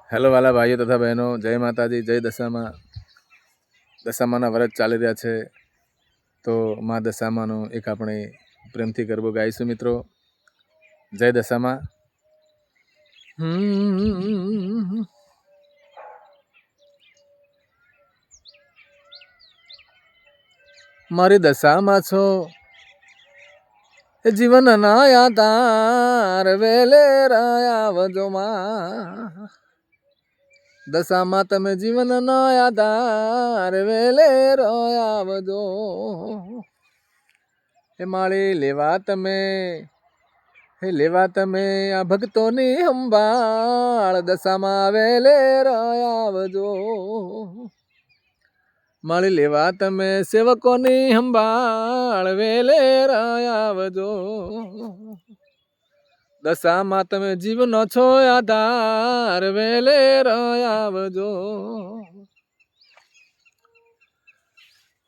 Hello વાલા ભાઈઓ તથા બહેનો, જય માતાજી, જય દશામાં. દશામાના વ્રત ચાલી રહ્યા છે, તો મા દશામાનો એક આપણે પ્રેમથી ગરબો ગાઈશું મિત્રો. જય દશામાં. મારી દશામાં છો જીવન ના યાદાર વેલે આવજો માં. દશામાં તમે જીવન ના યાદાર વેલે આવજો. હે માળી લેવા તમે આ ભક્તોની સંભાળ. દશામાં વેલે આવજો. માળી લેવા તમે સેવકોની સંભાળ વેલે આવજો. દશામાં તમે જીવનો છો આધાર વેલે આવજો.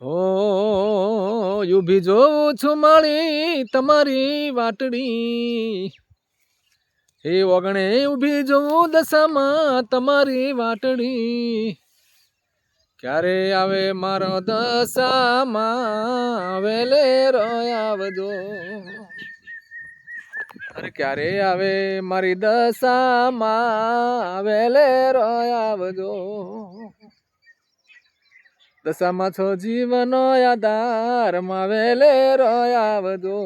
હો ઊભી જોઉં છું માળી તમારી વાટડી. હે ઓગણે ઊભી જોઉં દશામાં તમારી વાટડી. ક્યારે આવે મારો દશામાં વેલે આવજો. અરે ક્યારે આવે મારી દશામાં વેલે આવજો. દશામાં છો જીવનો આધાર માં વેલે આવજો.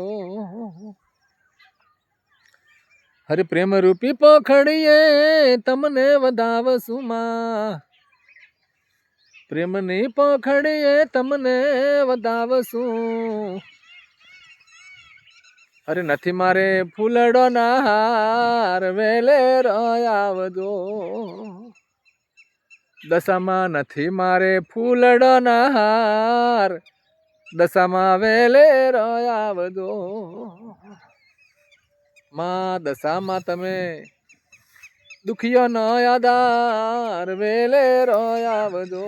હરે પ્રેમ રૂપી પોખડીએ તમને વધાવશું માં. પ્રેમની પોખડીએ તમને વધાવશું. અરે નથી મારે ફૂલડો ના હાર વેલે આવજો. દશામાં નથી મારે ફૂલડો ના હાર. દશામાં વેલે આવજો. માં દશામાં તમે દુખિયો નો આધાર વેલે આવજો.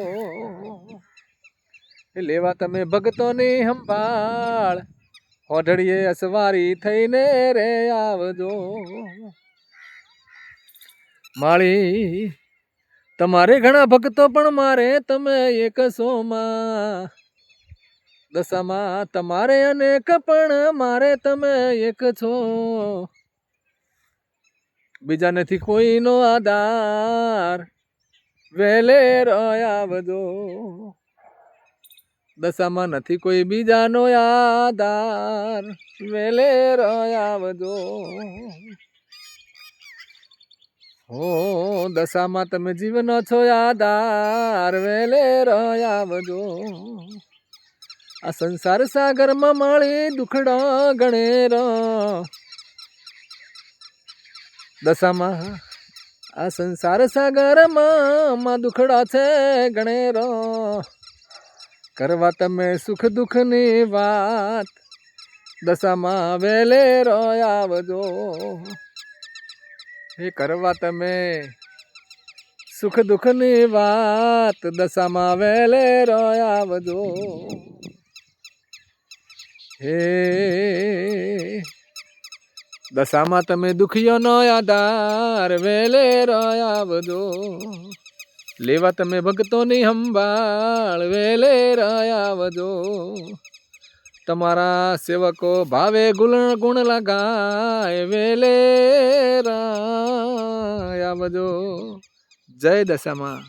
લેવા તમે ભક્તોની સંભાળ. ઓઢળીએ અસવારી થઈને રે આવજો. માળી તમારે ઘણા ભક્તો પણ મારે તમે એક છો માં. દશામાં તમારે અનેક પણ મારે તમે એક છો. બીજા નથી કોઈનો આધાર વેલે આવજો. દશામાં નથી કોઈ બીજાનો આધાર વેલે આવજો. હો દશામાં તમે જીવનો છો આધાર વેલે આવજો. આ સંસાર સાગરમાં માળી દુખડા ગણેરો. દશામાં આ સંસાર સાગરમાં દુખડા છે ગણેરો. કરવા તમે સુખ દુઃખની વાત. દશામાં વેલે આવજો. એ કરવા તમે સુખ દુઃખની વાત. દશામાં વેલે આવજો. હે દશામાં તમે દુખીઓનો આધાર વેલે આવજો. લેવા તમે ભક્તોની સંભાળ વેલે આવજો. તમારા સેવકો ભાવે ગુણ લગાય વેલે આવજો. જય દશામાં.